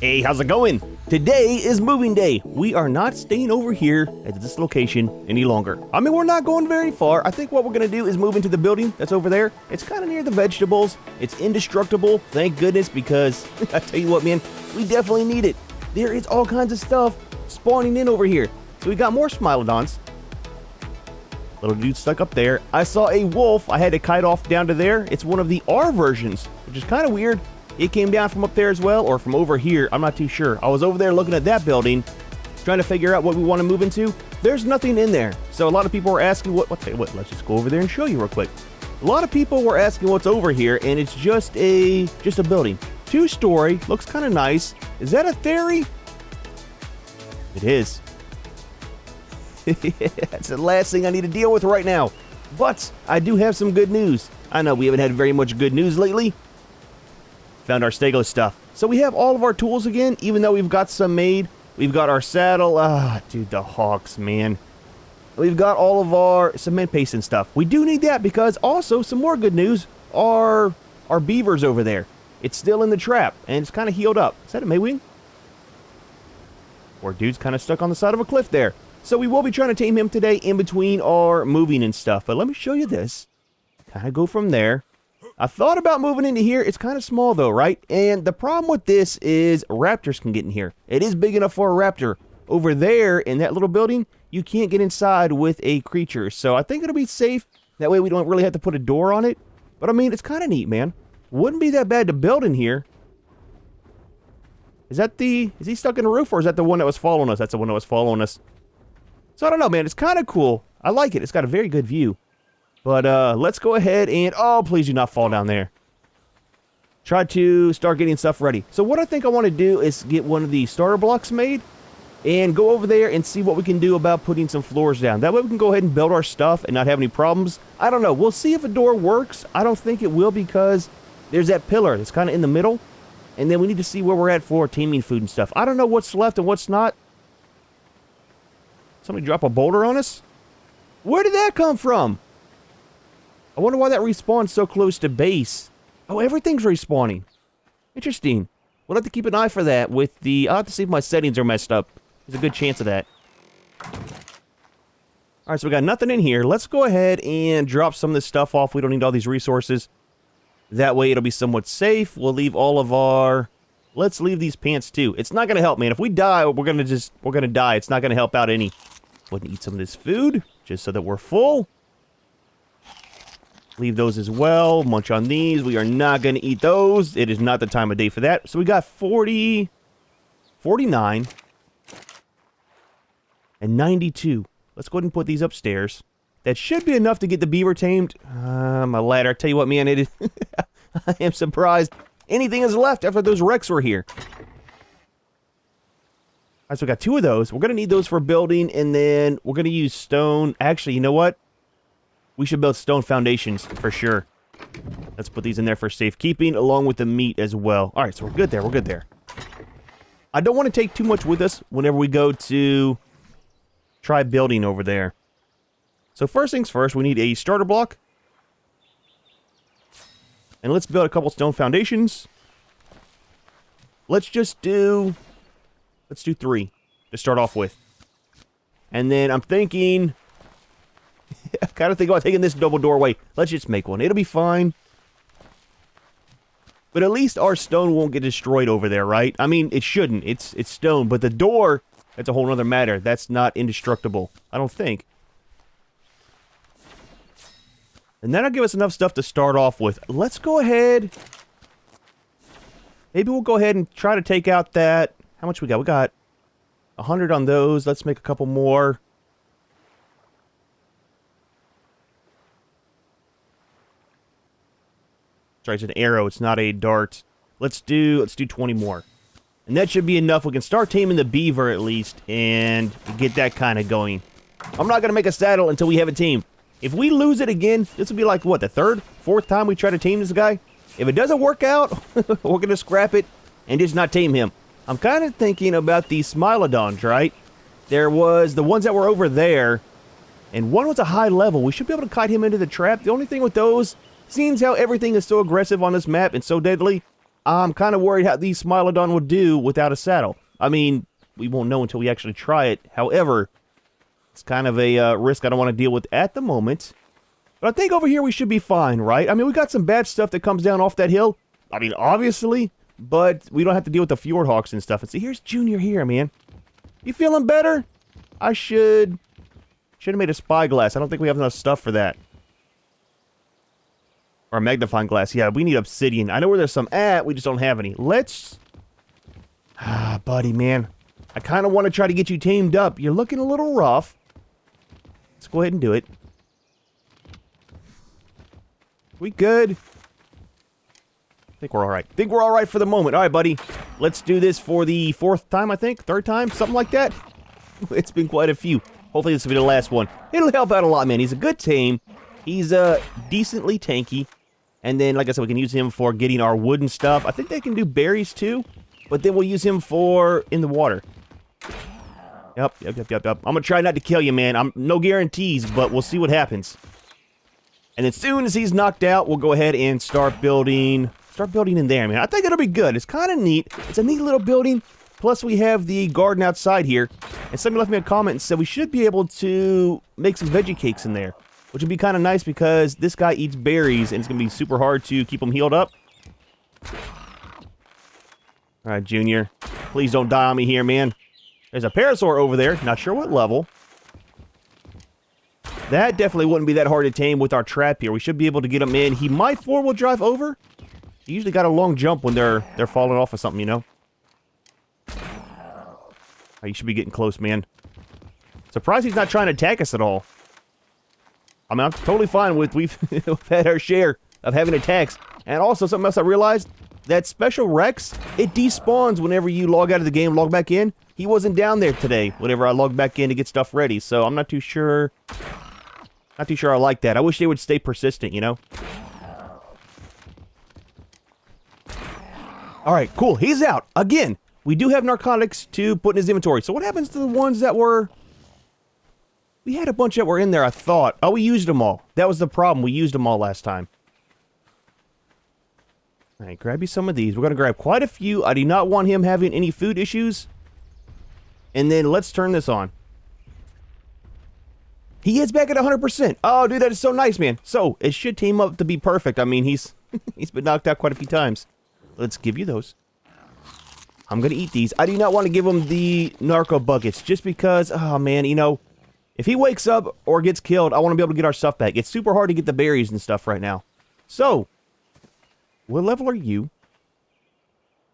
Hey, how's it going? Today is moving day. We are not staying over here at this location any longer. I mean, we're not going very far. I think what we're going to do is move into the building that's over there. It's kind of near the vegetables. It's indestructible, thank goodness, because I tell you what, man, we definitely need it. There is all kinds of stuff spawning in over here. So we got more Smilodons. Little dude stuck up there. I saw a wolf. I had to kite off down to there. It's one of the R versions, which is kind of weird. It came down from up there as well, or from over here. I'm not too sure. I was over there looking at that building, trying to figure out what we want to move into. There's nothing in there. So a lot of people were asking what, let's just go over there and show you real quick. A lot of people were asking what's over here, and it's just a building. 2-story, looks kind of nice. Is that a theory? It is. That's the last thing I need to deal with right now. But I do have some good news. I know we haven't had very much good news lately. Found our Stego stuff. So we have all of our tools again, even though we've got some made. We've got our saddle. Dude, the hawks, man. We've got all of our cement paste and stuff. We do need that because also some more good news are our beavers over there. It's still in the trap and it's kind of healed up. Is that a Maywing? Poor dude's kind of stuck on the side of a cliff there. So we will be trying to tame him today in between our moving and stuff. But let me show you this. Kind of go from there. I thought about moving into here. It's kind of small though, right? And the problem with this is raptors can get in here. It is big enough for a raptor. Over there in that little building, you can't get inside with a creature. So I think it'll be safe. That way we don't really have to put a door on it. But I mean, it's kind of neat, man. Wouldn't be that bad to build in here. Is he stuck in the roof, or is that the one that was following us? That's the one that was following us. So I don't know, man. It's kind of cool. I like it. It's got a very good view. But let's go ahead and... Oh, please do not fall down there. Try to start getting stuff ready. So what I think I want to do is get one of the starter blocks made and go over there and see what we can do about putting some floors down. That way we can go ahead and build our stuff and not have any problems. I don't know. We'll see if a door works. I don't think it will because there's that pillar that's kind of in the middle. And then we need to see where we're at for taming food and stuff. I don't know what's left and what's not. Somebody drop a boulder on us? Where did that come from? I wonder why that respawns so close to base. Oh, everything's respawning. Interesting. We'll have to keep an eye for that with the... I'll have to see if my settings are messed up. There's a good chance of that. Alright, so we got nothing in here. Let's go ahead and drop some of this stuff off. We don't need all these resources. That way it'll be somewhat safe. We'll leave all of our... Let's leave these pants too. It's not going to help, man. If we die, we're going to die. It's not going to help out any. Wouldn't eat some of this food just so that we're full. Leave those as well. Munch on these. We are not going to eat those. It is not the time of day for that. So we got 40, 49, and 92. Let's go ahead and put these upstairs. That should be enough to get the beaver tamed. My ladder. I tell you what, man, it is... I am surprised anything is left after those wrecks were here. Alright, so we got 2 of those. We're going to need those for building, and then we're going to use stone. Actually, you know what? We should build stone foundations for sure. Let's put these in there for safekeeping, along with the meat as well. Alright, so we're good there. We're good there. I don't want to take too much with us whenever we go to try building over there. So first things first, we need a starter block. And let's build a couple stone foundations. Let's do 3 to start off with. And then I'm thinking... I kind of think about taking this double doorway. Let's just make one. It'll be fine. But at least our stone won't get destroyed over there, right? I mean, it shouldn't. It's stone. But the door, that's a whole other matter. That's not indestructible. I don't think. And that'll give us enough stuff to start off with. Let's go ahead. Maybe we'll go ahead and try to take out that... How much we got? We got 100 on those. Let's make a couple more. Sorry, it's an arrow. It's not a dart. Let's do 20 more. And that should be enough. We can start taming the beaver at least and get that kind of going. I'm not going to make a saddle until we have it tamed. If we lose it again, this will be like, what, the 3rd, 4th time we try to tame this guy? If it doesn't work out, we're going to scrap it and just not tame him. I'm kind of thinking about these Smilodons, right? There was the ones that were over there, and one was a high level. We should be able to kite him into the trap. The only thing with those, seeing how everything is so aggressive on this map and so deadly, I'm kind of worried how these Smilodon will do without a saddle. I mean, we won't know until we actually try it. However, it's kind of a risk I don't want to deal with at the moment. But I think over here we should be fine, right? I mean, we got some bad stuff that comes down off that hill. I mean, obviously, but we don't have to deal with the Fjordhawks and stuff. And see, here's Junior here, man. You feeling better? I should have made a spyglass. I don't think we have enough stuff for that. Or a magnifying glass. Yeah, we need obsidian. I know where there's some at. We just don't have any. Let's... Ah, buddy, man. I kind of want to try to get you tamed up. You're looking a little rough. Let's go ahead and do it. We good? I think we're alright. Think we're alright for the moment. Alright, buddy. Let's do this for the 4th time, I think. 3rd time? Something like that. It's been quite a few. Hopefully this will be the last one. It'll help out a lot, man. He's a good tame. He's decently tanky. And then, like I said, we can use him for getting our wooden stuff. I think they can do berries, too. But then we'll use him for in the water. Yep. I'm gonna try not to kill you, man. No guarantees, but we'll see what happens. And as soon as he's knocked out, we'll go ahead and start building in there, man. I think it'll be good. It's kind of neat. It's a neat little building. Plus, we have the garden outside here. And somebody left me a comment and said we should be able to make some veggie cakes in there. Which would be kind of nice because this guy eats berries and it's going to be super hard to keep him healed up. Alright, Junior. Please don't die on me here, man. There's a parasaur over there. Not sure what level. That definitely wouldn't be that hard to tame with our trap here. We should be able to get him in. He might 4-wheel drive over. He usually got a long jump when they're falling off of something, you know? Oh, you should be getting close, man. Surprised he's not trying to attack us at all. I mean, I'm totally fine with we've had our share of having attacks. And also, something else I realized, that special Rex, it despawns whenever you log out of the game, log back in. He wasn't down there today whenever I logged back in to get stuff ready, so I'm not too sure. Not too sure I like that. I wish they would stay persistent, you know? Alright, cool. He's out. Again, we do have narcotics to put in his inventory. So what happens to the ones that were... We had a bunch that were in there, I thought. Oh, we used them all. That was the problem. We used them all last time. Alright, grab you some of these. We're going to grab quite a few. I do not want him having any food issues. And then let's turn this on. He is back at 100%. Oh, dude, that is so nice, man. So, it should team up to be perfect. I mean, he's been knocked out quite a few times. Let's give you those. I'm going to eat these. I do not want to give him the narco buckets just because, oh, man, you know, if he wakes up or gets killed, I want to be able to get our stuff back. It's super hard to get the berries and stuff right now. So, what level are you?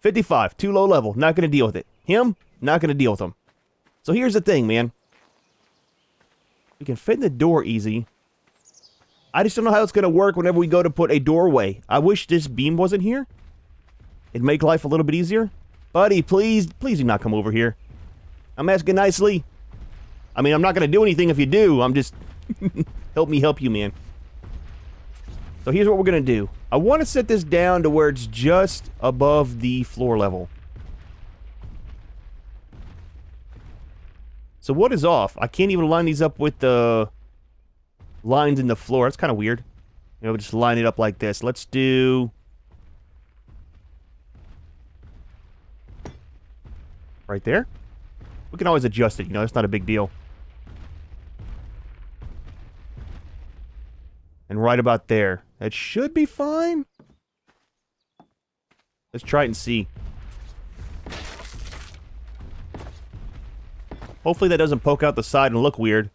55. Too low level. Not going to deal with it. Him? Not going to deal with him. So here's the thing, man. We can fit in the door easy. I just don't know how it's going to work whenever we go to put a doorway. I wish this beam wasn't here. It'd make life a little bit easier. Buddy, please do not come over here. I'm asking nicely. I mean, I'm not going to do anything if you do. I'm just... help me help you, man. So here's what we're going to do. I want to set this down to where it's just above the floor level. So what is off? I can't even line these up with the lines in the floor. That's kind of weird. You know, just line it up like this. Let's do... right there. We can always adjust it, you know, that's not a big deal. And right about there. That should be fine. Let's try it and see. Hopefully that doesn't poke out the side and look weird.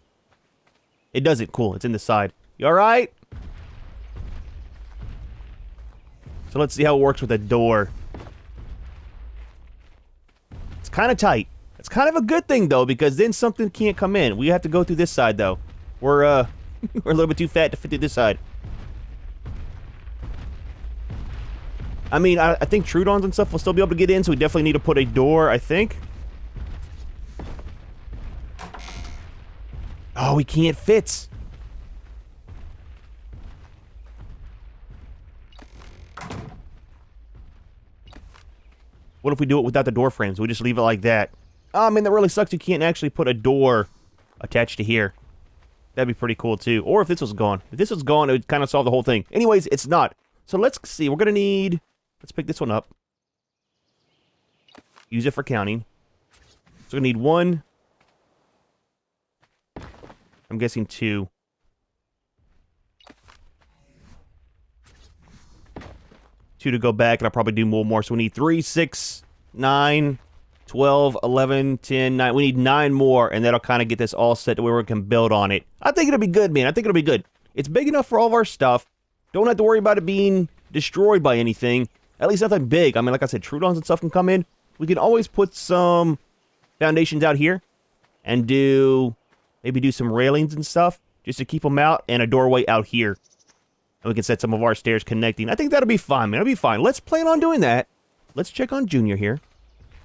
It doesn't. Cool. It's in the side. You alright? So let's see how it works with a door. It's kind of tight. It's kind of a good thing, though, because then something can't come in. We have to go through this side, though. We're a little bit too fat to fit through this side. I mean, I think Trudons and stuff will still be able to get in, so we definitely need to put a door, I think. Oh, we can't fit. What if we do it without the door frames? We just leave it like that. Oh, I mean, that really sucks. You can't actually put a door attached to here. That'd be pretty cool, too. Or if this was gone. If this was gone, it would kind of solve the whole thing. Anyways, it's not. So let's see. We're going to need... Let's pick this one up. Use it for counting. So we need 1. I'm guessing 2. 2 to go back, and I'll probably do more. So we need 3, 6, 9, 12, 11, 10, 9. We need 9 more, and that'll kind of get this all set to where we can build on it. I think it'll be good, man. I think it'll be good. It's big enough for all of our stuff. Don't have to worry about it being destroyed by anything. At least nothing big. I mean, like I said, Trudons and stuff can come in. We can always put some foundations out here and maybe do some railings and stuff just to keep them out, and a doorway out here. And we can set some of our stairs connecting. I think that'll be fine, man. It'll be fine. Let's plan on doing that. Let's check on Junior here.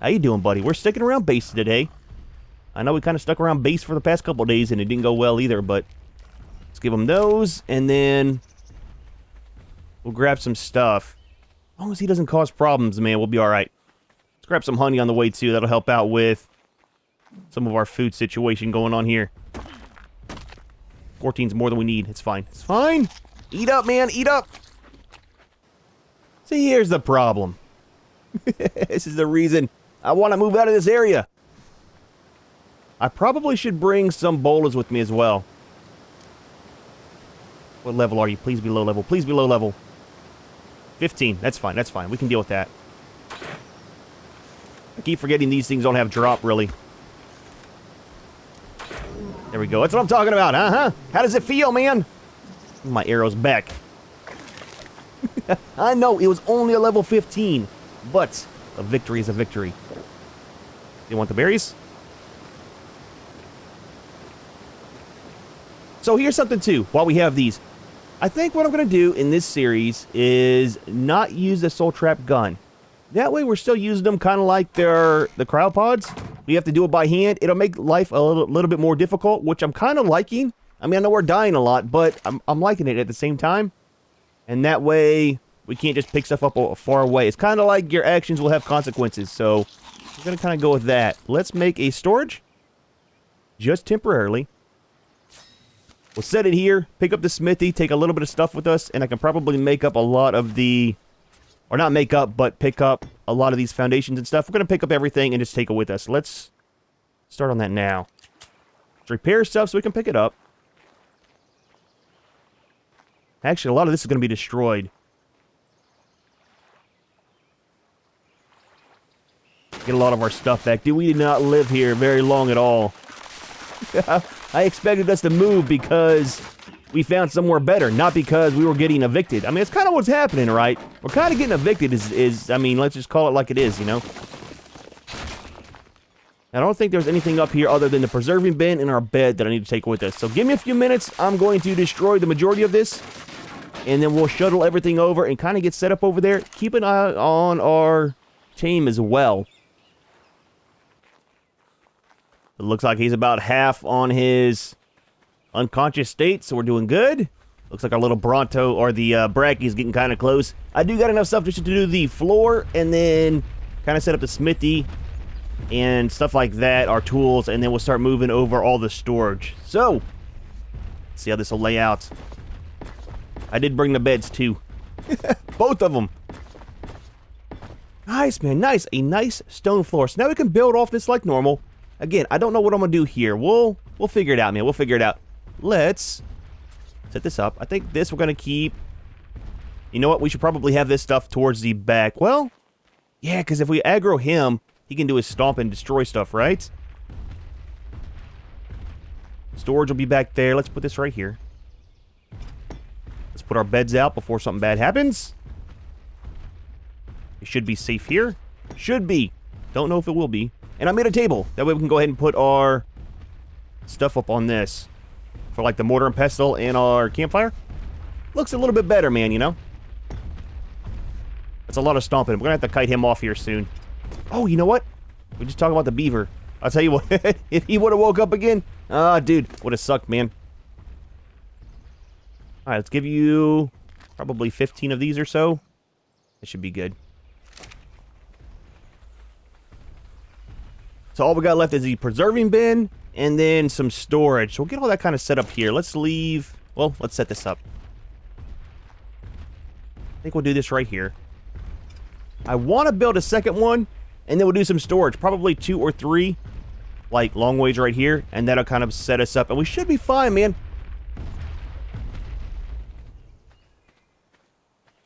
How you doing, buddy? We're sticking around base today. I know we kind of stuck around base for the past couple days, and it didn't go well either, but let's give him those, and then we'll grab some stuff. As long as he doesn't cause problems, man, we'll be all right. Let's grab some honey on the way, too. That'll help out with some of our food situation going on here. 14's more than we need. It's fine. It's fine. Eat up, man. Eat up. See, here's the problem. This is the reason I want to move out of this area. I probably should bring some bolas with me as well. What level are you? Please be low level. Please be low level. 15. That's fine. That's fine. We can deal with that. I keep forgetting these things don't have drop, really. There we go. That's what I'm talking about. Uh-huh. How does it feel, man? My arrow's back. I know, it was only a level 15, but a victory is a victory. You want the berries? So here's something, too, while we have these. I think what I'm going to do in this series is not use the soul trap gun. That way we're still using them kind of like the cryopods. We have to do it by hand. It'll make life a little bit more difficult, which I'm kind of liking. I mean, I know we're dying a lot, but I'm liking it at the same time. And that way, we can't just pick stuff up far away. It's kind of like your actions will have consequences, so we're going to kind of go with that. Let's make a storage, just temporarily. We'll set it here, pick up the smithy, take a little bit of stuff with us, and I can probably make up a lot of the... Or not make up, but pick up a lot of these foundations and stuff. We're going to pick up everything and just take it with us. Let's start on that now. Let's repair stuff so we can pick it up. Actually, a lot of this is going to be destroyed. Get a lot of our stuff back. Dude, we did not live here very long at all. I expected us to move because we found somewhere better, not because we were getting evicted. I mean, it's kind of what's happening, right? We're kind of getting evicted I mean, let's just call it like it is, you know? I don't think there's anything up here other than the preserving bin and our bed that I need to take with us. So give me a few minutes. I'm going to destroy the majority of this. And then we'll shuttle everything over and kind of get set up over there. Keep an eye on our tame as well. It looks like he's about half on his unconscious state, so we're doing good. Looks like our little Bronto, or the Bracky, is getting kind of close. I do got enough stuff just to do the floor, and then kind of set up the smithy and stuff like that, our tools, and then we'll start moving over all the storage. So, let's see how this will lay out. I did bring the beds, too. Both of them. Nice, man, nice. A nice stone floor. So now we can build off this like normal. Again, I don't know what I'm going to do here. We'll figure it out, man. We'll figure it out. Let's set this up. I think this we're going to keep. You know what? We should probably have this stuff towards the back. Well, yeah, because if we aggro him, he can do his stomp and destroy stuff, right? Storage will be back there. Let's put this right here. Let's put our beds out before something bad happens. It should be safe here. Should be. Don't know if it will be. And I made a table. That way we can go ahead and put our stuff up on this. For like the mortar and pestle and our campfire. Looks a little bit better, man, you know? That's a lot of stomping. We're going to have to kite him off here soon. Oh, you know what? We just talked about the beaver. I'll tell you what. If he would have woke up again. Dude. Would have sucked, man. Alright, let's give you probably 15 of these or so. That should be good. So all we got left is the preserving bin and then some storage. So we'll get all that kind of set up here. Let's leave... Well, let's set this up. I think we'll do this right here. I want to build a second one, and then we'll do some storage, probably 2 or 3, like, long ways right here, and that'll kind of set us up, and we should be fine, man.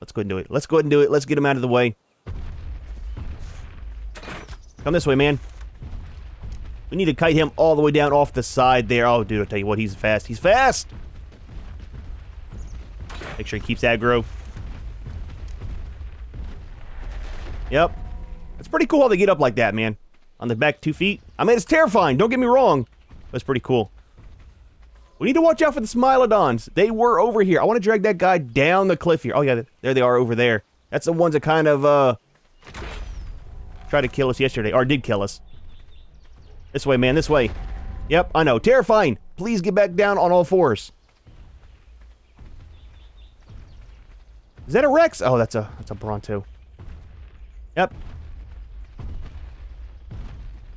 Let's go ahead and do it. Let's go ahead and do it. Let's get him out of the way. Come this way, man. We need to kite him all the way down off the side there. Oh, dude, I'll tell you what, he's fast. He's fast! Make sure he keeps aggro. Yep. It's pretty cool how they get up like that, man. On the back 2 feet. I mean, it's terrifying. Don't get me wrong. But it's pretty cool. We need to watch out for the Smilodons. They were over here. I want to drag that guy down the cliff here. Oh, yeah, there they are over there. That's the ones that kind of, tried to kill us yesterday. Or did kill us. This way, man. This way. Yep, I know. Terrifying. Please get back down on all fours. Is that a Rex? Oh, that's a Bronto. Yep. A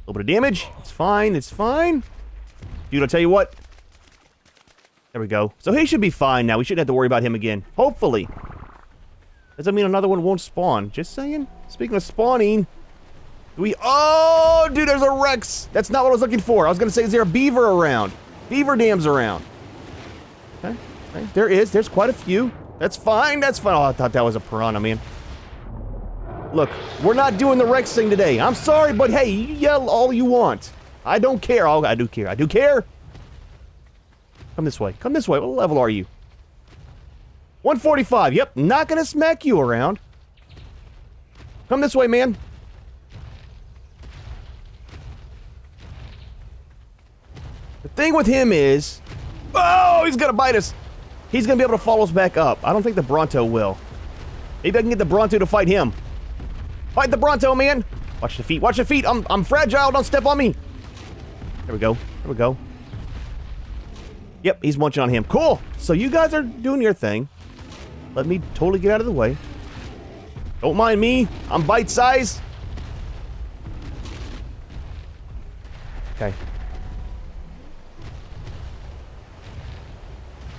little bit of damage. It's fine. It's fine. Dude, I'll tell you what. There we go. So he should be fine now. We shouldn't have to worry about him again. Hopefully. Doesn't mean another one won't spawn. Just saying. Speaking of spawning. Oh, dude, there's a Rex. That's not what I was looking for. I was going to say, is there a beaver around? Beaver dams around. Okay. Okay. There is. There's quite a few. That's fine. That's fine. Oh, I thought that was a piranha, man. Look, we're not doing the Rex thing today. I'm sorry, but hey, you yell all you want. I don't care. Oh, I do care. I do care. Come this way. Come this way. What level are you? 145. Yep. Not going to smack you around. Come this way, man. The thing with him is... Oh, he's going to bite us. He's going to be able to follow us back up. I don't think the Bronto will. Maybe I can get the Bronto to fight him. Fight the Bronto, man. Watch the feet. Watch the feet. I'm fragile. Don't step on me. There we go. There we go. Yep, he's munching on him. Cool. So you guys are doing your thing. Let me totally get out of the way. Don't mind me. I'm bite size. Okay.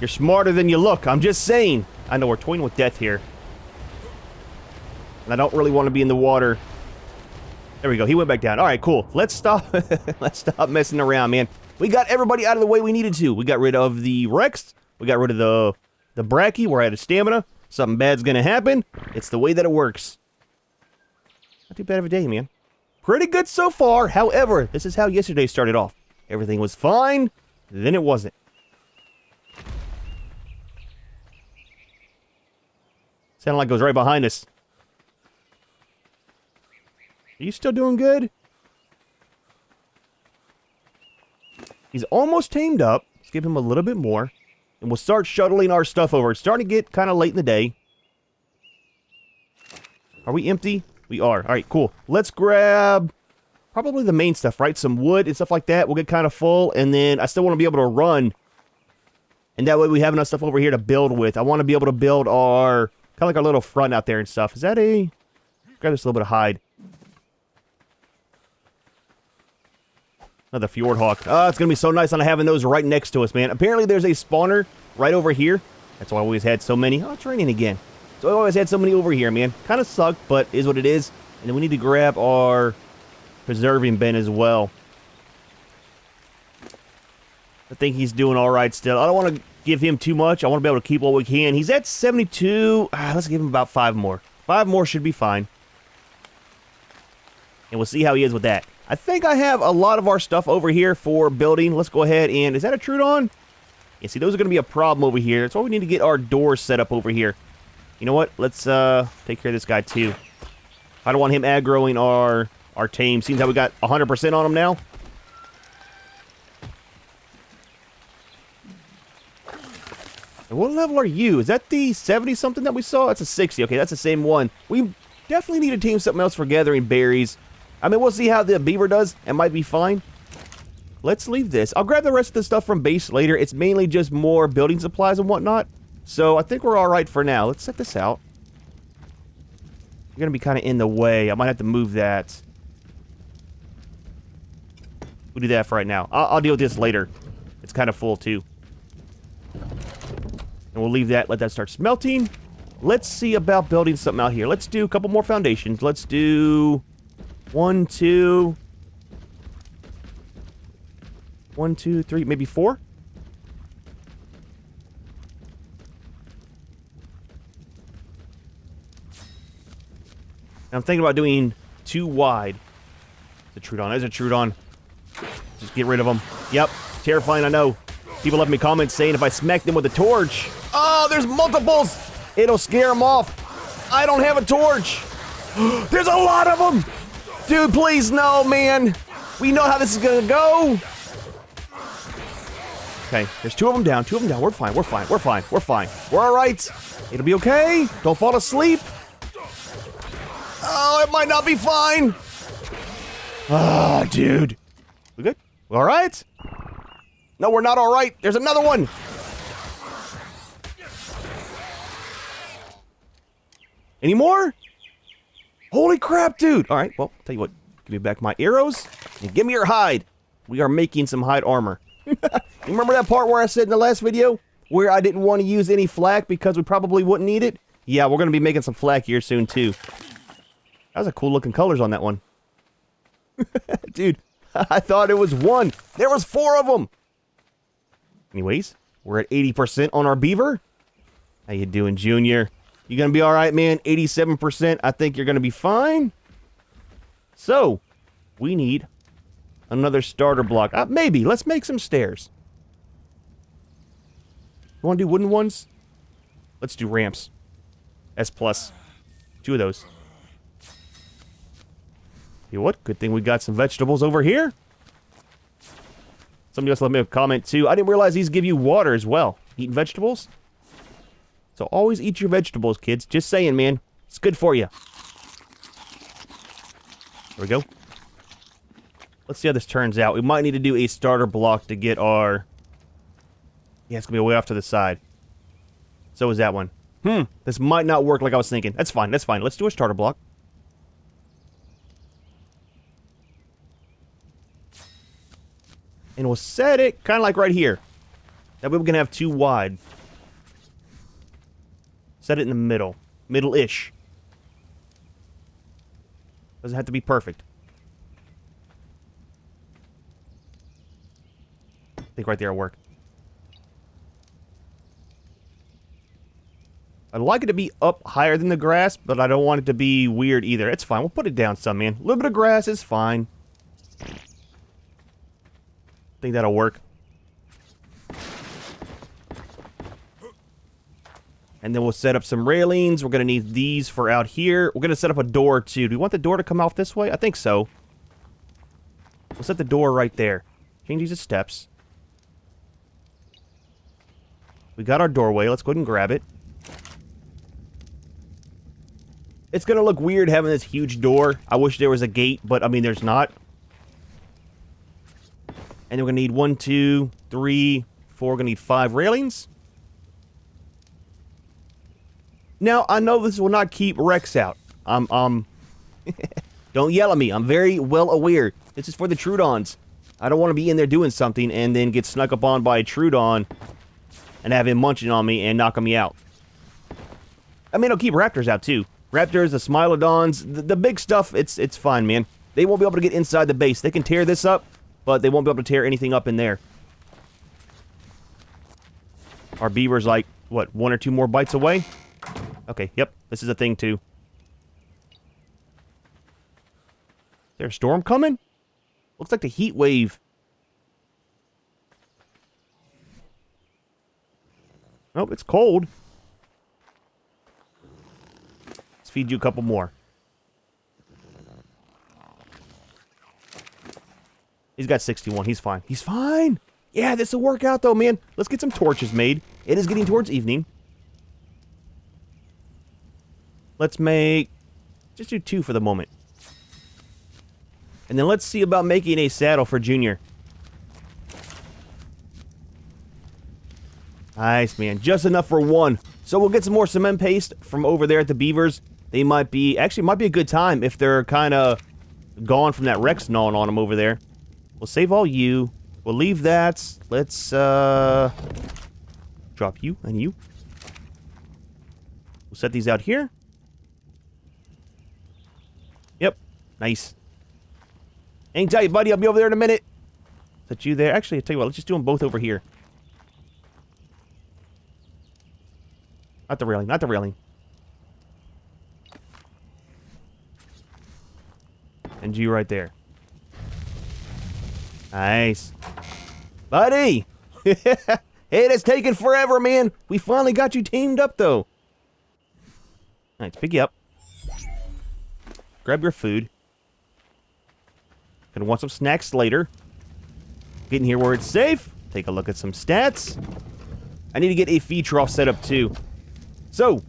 You're smarter than you look. I'm just saying. I know we're toying with death here. And I don't really want to be in the water. There we go. He went back down. All right, cool. Let's stop. Let's stop messing around, man. We got everybody out of the way we needed to. We got rid of the Rex. We got rid of the Bracky. We're out of stamina. Something bad's going to happen. It's the way that it works. Not too bad of a day, man. Pretty good so far. However, this is how yesterday started off. Everything was fine. Then it wasn't. Sounded like it was right behind us. Are you still doing good? He's almost tamed up. Let's give him a little bit more. And we'll start shuttling our stuff over. It's starting to get kind of late in the day. Are we empty? We are. All right, cool. Let's grab probably the main stuff, right? Some wood and stuff like that. We'll get kind of full. And then I still want to be able to run. And that way we have enough stuff over here to build with. I want to be able to build our... kind of like our little front out there and stuff. Is that a... grab this little bit of hide. Another Fjord Hawk. Oh, it's going to be so nice on having those right next to us, man. Apparently there's a spawner right over here. That's why I always had so many. Oh, it's raining again. So I always had so many over here, man. Kind of sucked, but is what it is. And then we need to grab our preserving bin as well. I think he's doing all right still. I don't want to give him too much. I want to be able to keep what we can. He's at 72. Let's give him about 5 more. 5 more should be fine. And we'll see how he is with that. I think I have a lot of our stuff over here for building. Let's go ahead and... is that a Trudon? Yeah, see, those are going to be a problem over here. That's why we need to get our doors set up over here. You know what? Let's take care of this guy too. I don't want him aggroing our tame. Seems how we got 100% on him now. And what level are you? Is that the 70-something that we saw? That's a 60. Okay, that's the same one. We definitely need to tame something else for gathering berries. I mean, we'll see how the beaver does. It might be fine. Let's leave this. I'll grab the rest of the stuff from base later. It's mainly just more building supplies and whatnot. So I think we're all right for now. Let's set this out. You're going to be kind of in the way. I might have to move that. We'll do that for right now. I'll deal with this later. It's kind of full too. And we'll leave that. Let that start smelting. Let's see about building something out here. Let's do a couple more foundations. Let's do... 1, 2. 1, 2, 3, maybe 4? I'm thinking about doing 2 wide. There's a Trudon. There's a Trudon. Just get rid of them. Yep. Terrifying, I know. People left me comments saying if I smack them with a torch. Oh, there's multiples! It'll scare them off. I don't have a torch. There's a lot of them! Dude, please, no, man. We know how this is gonna go. Okay, there's 2 of them down. 2 of them down. We're fine. We're fine. We're fine. We're fine. We're all right. It'll be okay. Don't fall asleep. Oh, it might not be fine. Ah, dude. We good? We all right? No, we're not all right. There's another one. Any more? Holy crap, dude. All right, well, tell you what. Give me back my arrows and give me your hide. We are making some hide armor. You remember that part where I said in the last video where I didn't want to use any flak because we probably wouldn't need it? Yeah, we're going to be making some flak here soon, too. That was a cool looking colors on that one. Dude, I thought it was 1. There was 4 of them. Anyways, we're at 80% on our beaver. How you doing, Junior? You gonna be all right, man? 87%. I think you're gonna be fine. So, we need another starter block. Maybe. Let's make some stairs. You want to do wooden ones? Let's do ramps. S+. 2 of those. You know what? Good thing we got some vegetables over here. Somebody else left me a comment, too. I didn't realize these give you water as well. Eating vegetables? So always eat your vegetables, kids. Just saying, man. It's good for you. There we go. Let's see how this turns out. We might need to do a starter block to get our... Yeah, it's going to be way off to the side. So is that one. This might not work like I was thinking. That's fine, that's fine. Let's do a starter block. And we'll set it kind of like right here. That way we can have 2 wide. Set it in the middle. Middle-ish. Doesn't have to be perfect. I think right there will work. I'd like it to be up higher than the grass, but I don't want it to be weird either. It's fine. We'll put it down some, man. A little bit of grass is fine. I think that'll work. And then we'll set up some railings. We're going to need these for out here. We're going to set up a door, too. Do we want the door to come off this way? I think so. We'll set the door right there. Change these to steps. We got our doorway. Let's go ahead and grab it. It's going to look weird having this huge door. I wish there was a gate, but, I mean, there's not. And then we're going to need 1, 2, 3, 4. We're going to need 5 railings. Now, I know this will not keep Rex out. Don't yell at me. I'm very well aware. This is for the Trudons. I don't want to be in there doing something and then get snuck up on by a Trudon and have him munching on me and knocking me out. I mean, it'll keep raptors out, too. Raptors, the Smilodons, the big stuff, it's fine, man. They won't be able to get inside the base. They can tear this up, but they won't be able to tear anything up in there. Our beaver's like, what, 1 or 2 more bites away? Okay, yep, this is a thing, too. Is there a storm coming? Looks like the heat wave. Nope, it's cold. Let's feed you a couple more. He's got 61. He's fine. He's fine. Yeah, this will work out, though, man. Let's get some torches made. It is getting towards evening. Let's make... just do 2 for the moment. And then let's see about making a saddle for Junior. Nice, man. Just enough for 1. So we'll get some more cement paste from over there at the beavers. They might be... actually, might be a good time if they're kind of gone from that Rex gnawing on them over there. We'll save all you. We'll leave that. Let's, drop you and you. We'll set these out here. Yep. Nice. Hang tight, buddy. I'll be over there in a minute. Is that you there? Actually, I'll tell you what. Let's just do them both over here. Not the railing. Not the railing. And you right there. Nice. Buddy! It has taken forever, man. We finally got you teamed up, though. Alright, pick you up. Grab your food. Gonna want some snacks later. Getting here where it's safe. Take a look at some stats. I need to get a feed trough set up, too. So,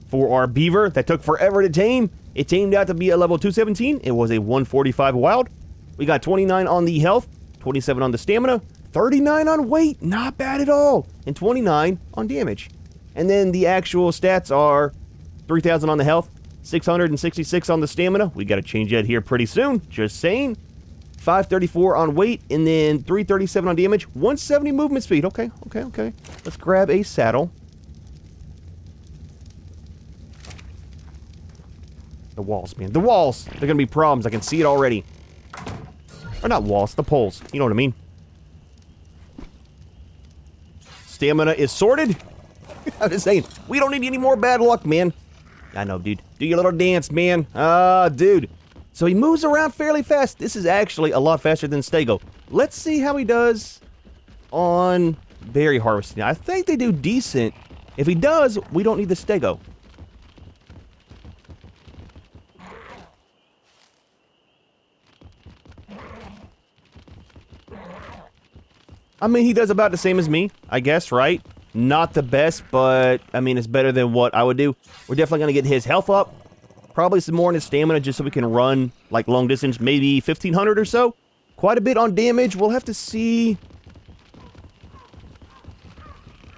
for our beaver that took forever to tame, it tamed out to be a level 217. It was a 145 wild. We got 29 on the health, 27 on the stamina, 39 on weight, not bad at all, and 29 on damage. And then the actual stats are 3,000 on the health, 666 on the stamina. We got to change that here pretty soon, just saying. 534 on weight, and then 337 on damage, 170 movement speed. Okay. Let's grab a saddle. The walls, man. The walls! They're gonna be problems. I can see it already. Or not walls, the poles. You know what I mean. Stamina is sorted. I'm just saying, we don't need any more bad luck, man. I know, dude. Do your little dance, man. Dude. So he moves around fairly fast. This is actually a lot faster than Stego. Let's see how he does on berry harvesting. I think they do decent. If he does, we don't need the Stego. I mean, he does about the same as me, I guess, right? Not the best, but, I mean, it's better than what I would do. We're definitely going to get his health up. Probably some more in his stamina just so we can run, like, long distance, maybe 1,500 or so. Quite a bit on damage. We'll have to see.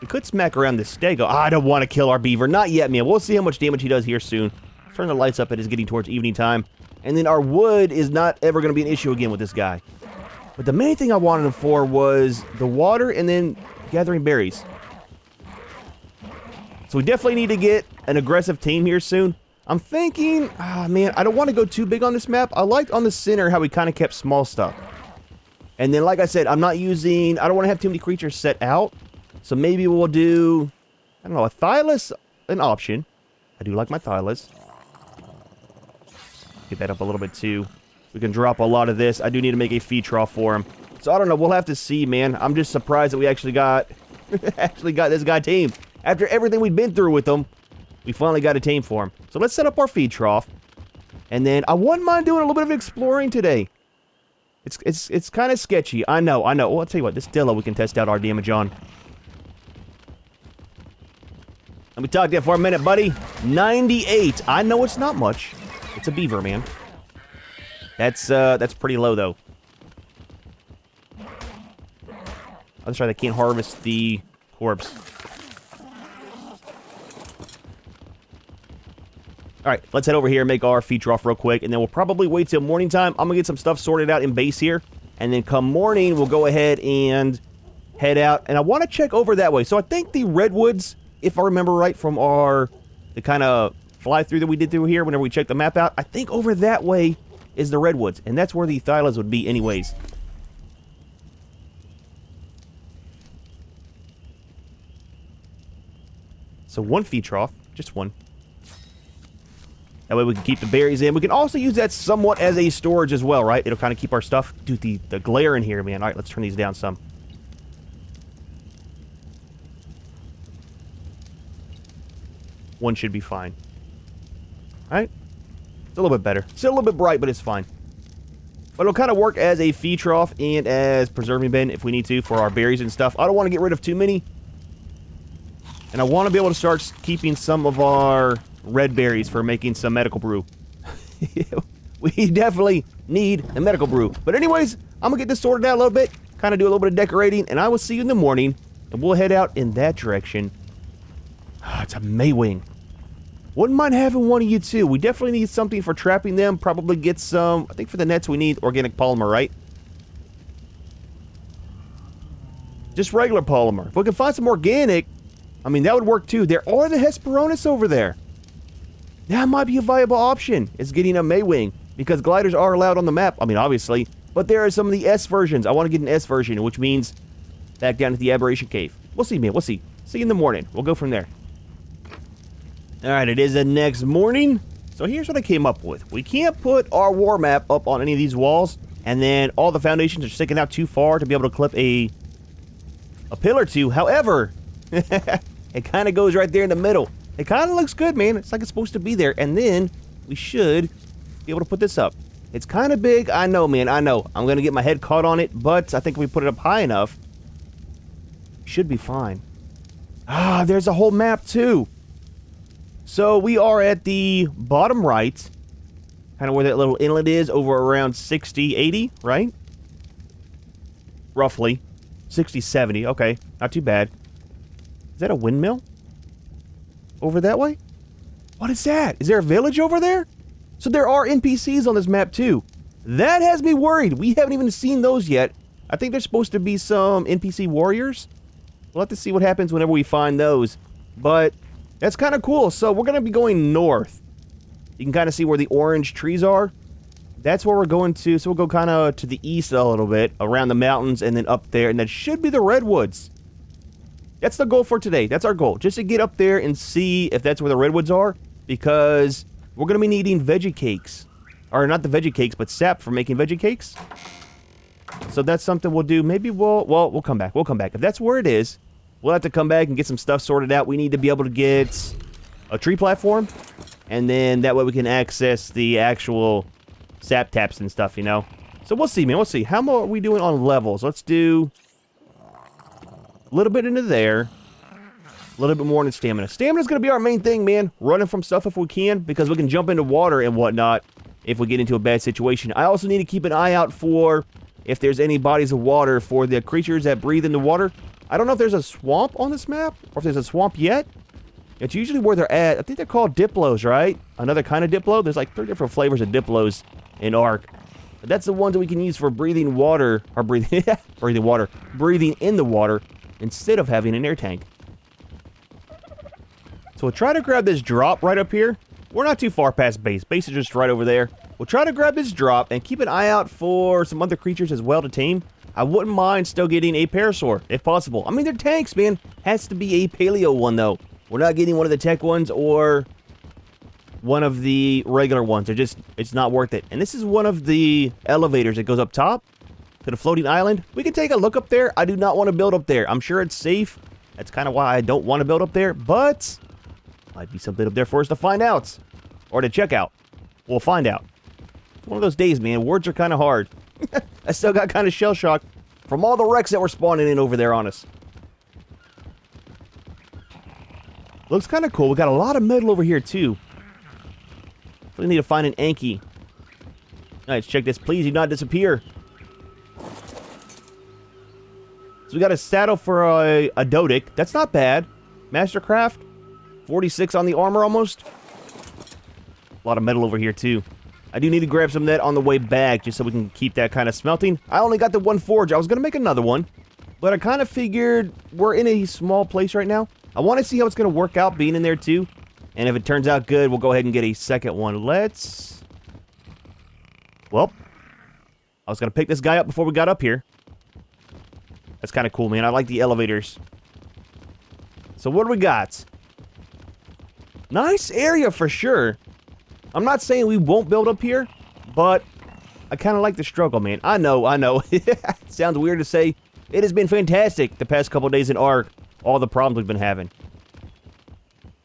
We could smack around the Stego. I don't want to kill our beaver. Not yet, man. We'll see how much damage he does here soon. Turn the lights up. It is getting towards evening time. And then our wood is not ever going to be an issue again with this guy. But the main thing I wanted him for was the water and then gathering berries. So we definitely need to get an aggressive team here soon. I'm thinking, man, I don't want to go too big on this map. I liked on the center how we kind of kept small stuff. And then, like I said, I don't want to have too many creatures set out. So maybe we'll do, I don't know, a Thylus, an option. I do like my Thylus. Get that up a little bit too. We can drop a lot of this. I do need to make a feed trough for him. So I don't know. We'll have to see, man. I'm just surprised that we actually got this guy tamed. After everything we've been through with him, we finally got a tame for him. So let's set up our feed trough. And then I wouldn't mind doing a little bit of exploring today. It's kind of sketchy. I know. Well, I'll tell you what. This Dillo we can test out our damage on. Let me talk to you for a minute, buddy. 98. I know it's not much. It's a beaver, man. That's pretty low, though. Let's try. They can't harvest the corpse. Alright, let's head over here and make our feed trough real quick, and then we'll probably wait till morning time. I'm gonna get some stuff sorted out in base here, and then come morning, we'll go ahead and head out. And I want to check over that way. So I think the redwoods, if I remember right from the kind of fly-through that we did through here whenever we checked the map out, I think over that way is the redwoods, and that's where the Thylas would be anyways. So one feed trough, just one. That way we can keep the berries in. We can also use that somewhat as a storage as well, right? It'll kind of keep our stuff. Dude, the glare in here, man. All right, let's turn these down some. One should be fine. All right. It's a little bit better. Still a little bit bright, but it's fine. But it'll kind of work as a feed trough and as preserving bin if we need to for our berries and stuff. I don't want to get rid of too many. And I want to be able to start keeping some of our red berries for making some medical brew. We definitely need a medical brew. But anyways, I'm going to get this sorted out a little bit. Kind of do a little bit of decorating. And I will see you in the morning. And we'll head out in that direction. It's a Maywing. Wouldn't mind having one of you too. We definitely need something for trapping them. Probably get some, I think for the nets we need organic polymer, right? Just regular polymer. If we can find some organic, I mean, that would work too. There are the Hesperornis over there. That might be a viable option, is getting a Maywing. Because gliders are allowed on the map. I mean, obviously, But there are some of the S versions. I want to get an S version, which means back down to the Aberration Cave. We'll see, man. We'll see. See you in the morning. We'll go from there. Alright, it is the next morning. So here's what I came up with. We can't put our war map up on any of these walls, and then all the foundations are sticking out too far to be able to clip a pillar to. However, it kind of goes right there in the middle. It kind of looks good, man. It's like it's supposed to be there. And then we should be able to put this up. It's kind of big. I know, man. I know. I'm going to get my head caught on it, but I think if we put it up high enough, should be fine. Ah, there's a whole map too. So we are at the bottom right, kind of where that little inlet is, over around 60, 80, right? Roughly. 60, 70. Okay, not too bad. Is that a windmill? Over that way? What is that? Is there a village over there? So there are NPCs on this map too. That has me worried. We haven't even seen those yet. I think there's supposed to be some NPC warriors. We'll have to see what happens whenever we find those. But that's kind of cool. So we're going to be going north. You can kind of see where the orange trees are. That's where we're going to. So we'll go kind of to the east a little bit, around the mountains, and then up there. And that should be the redwoods. That's the goal for today. That's our goal. Just to get up there and see if that's where the redwoods are. Because we're going to be needing veggie cakes. Or not the veggie cakes, but sap for making veggie cakes. So that's something we'll do. Maybe we'll come back. We'll come back. If that's where it is, we'll have to come back and get some stuff sorted out. We need to be able to get a tree platform. And then that way we can access the actual sap taps and stuff, you know. So we'll see, man. We'll see. How much are we doing on levels? Let's do a little bit into there. A little bit more into stamina. Stamina's going to be our main thing, man. Running from stuff if we can, because we can jump into water and whatnot if we get into a bad situation. I also need to keep an eye out for if there's any bodies of water for the creatures that breathe in the water. I don't know if there's a swamp on this map, or if there's a swamp yet. It's usually where they're at. I think they're called diplos, right? Another kind of diplo. There's like 3 different flavors of diplos in ARK. But that's the ones that we can use for breathing water, or breathing in the water, instead of having an air tank. So we'll try to grab this drop right up here. We're not too far past base. Base is just right over there. We'll try to grab this drop and keep an eye out for some other creatures as well to tame. I wouldn't mind still getting a parasaur, if possible. I mean, they're tanks, man. Has to be a paleo one, though. We're not getting one of the tech ones or one of the regular ones. They're just, it's not worth it. And this is one of the elevators that goes up top to the floating island. We can take a look up there. I do not want to build up there. I'm sure it's safe. That's kind of why I don't want to build up there, but might be something up there for us to find out. Or to check out. We'll find out. One of those days, man. Words are kind of hard. I still got kind of shell-shocked from all the wrecks that were spawning in over there on us. Looks kind of cool. We got a lot of metal over here, too. We need to find an Anki. Alright, let's check this. Please do not disappear. So we got a saddle for a Dodic. That's not bad. Mastercraft. 46 on the armor almost. A lot of metal over here, too. I do need to grab some of that on the way back, just so we can keep that kind of smelting. I only got the one forge. I was going to make another one, but I kind of figured we're in a small place right now. I want to see how it's going to work out being in there, too. And if it turns out good, we'll go ahead and get a second one. Let's... Well, I was going to pick this guy up before we got up here. That's kind of cool, man. I like the elevators. So what do we got? Nice area for sure. I'm not saying we won't build up here, but I kind of like the struggle, man. I know. It sounds weird to say. It has been fantastic the past couple days in ARK. All the problems we've been having.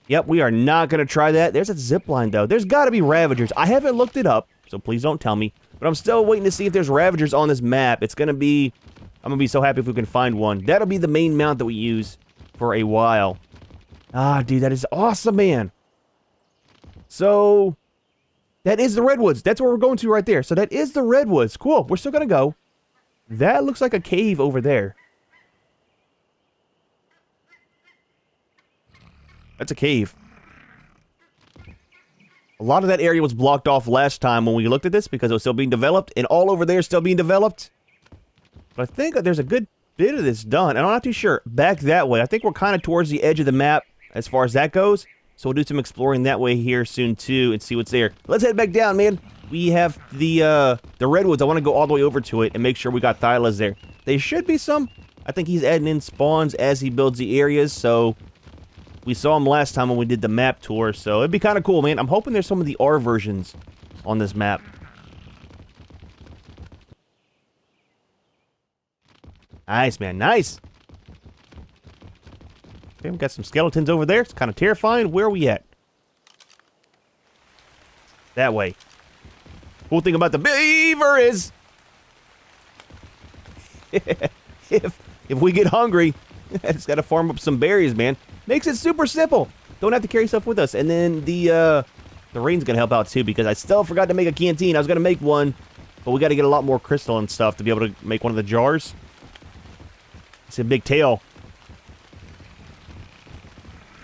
Yep, we are not going to try that. There's a zipline, though. There's got to be Ravagers. I haven't looked it up, so please don't tell me. But I'm still waiting to see if there's Ravagers on this map. It's going to be... I'm going to be so happy if we can find one. That'll be the main mount that we use for a while. Ah, dude, that is awesome, man. So... that is the redwoods. That's where we're going to right there. So that is the redwoods. Cool. We're still going to go. That looks like a cave over there. That's a cave. A lot of that area was blocked off last time when we looked at this because it was still being developed. And all over there is still being developed. But I think there's a good bit of this done. And I'm not too sure. Back that way. I think we're kind of towards the edge of the map as far as that goes. So we'll do some exploring that way here soon too and see what's there. Let's head back down, man. We have the redwoods. I want to go all the way over to it and make sure we got thylas there. There should be some. I think he's adding in spawns as he builds the areas, so we saw him last time when we did the map tour, so it'd be kind of cool, man. I'm hoping there's some of the R versions on this map. Nice, man, nice. Okay, we got some skeletons over there. It's kind of terrifying. Where are we at? That way. Cool thing about the beaver is if we get hungry, I just gotta farm up some berries, man. Makes it super simple. Don't have to carry stuff with us. And then the rain's gonna help out too, because I still forgot to make a canteen. I was gonna make one, but we gotta get a lot more crystal and stuff to be able to make one of the jars. It's a big tail.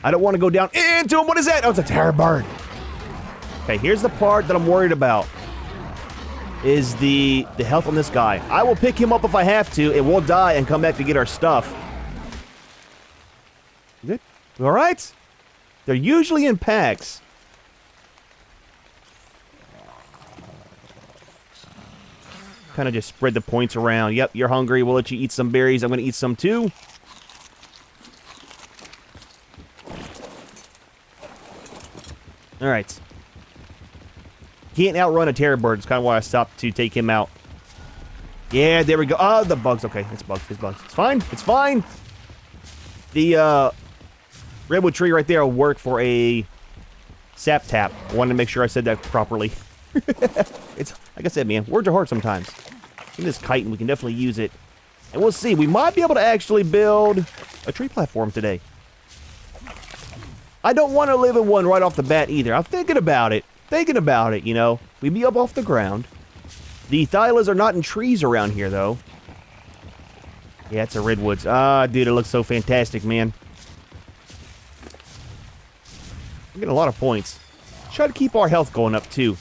I don't want to go down into him. What is that? Oh, it's a terror bird. Okay, here's the part that I'm worried about. Is the health on this guy. I will pick him up if I have to, and we'll die and come back to get our stuff. Good. All right. They're usually in packs. Kind of just spread the points around. Yep, you're hungry. We'll let you eat some berries. I'm going to eat some too. All right. Can't outrun a terror bird. It's kind of why I stopped to take him out. Yeah, there we go. Oh, the bugs. Okay, it's bugs. It's bugs. It's fine. It's fine. The redwood tree right there will work for a sap tap. I wanted to make sure I said that properly. It's like I said, man. Words are hard sometimes. In this chitin, we can definitely use it. And we'll see. We might be able to actually build a tree platform today. I don't want to live in one right off the bat either. I'm thinking about it. You know. We'd be up off the ground. The thylas are not in trees around here, though. Yeah, it's a redwoods. Ah, dude, it looks so fantastic, man. We're getting a lot of points. Try to keep our health going up, too.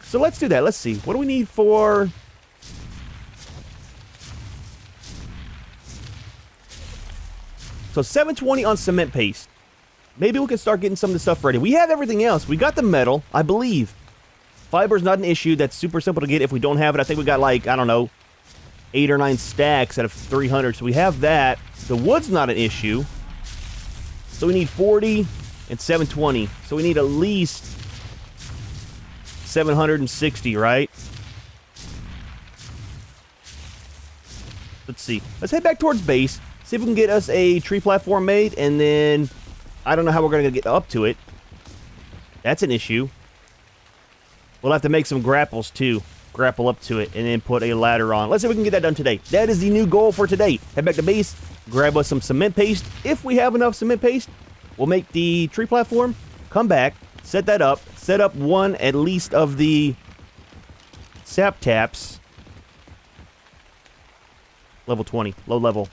So let's do that. Let's see. What do we need for... So 720 on cement paste. Maybe we can start getting some of the stuff ready. We have everything else. We got the metal, I believe. Fiber's not an issue. That's super simple to get if we don't have it. I think we got like, I don't know, 8 or 9 stacks out of 300. So we have that. The wood's not an issue. So we need 40 and 720. So we need at least 760, right? Let's see. Let's head back towards base. See if we can get us a tree platform made, and then I don't know how we're going to get up to it. That's an issue. We'll have to make some grapples, too. Grapple up to it, and then put a ladder on. Let's see if we can get that done today. That is the new goal for today. Head back to base, grab us some cement paste. If we have enough cement paste, we'll make the tree platform, come back, set that up, set up one at least of the sap taps. Level 20, low level.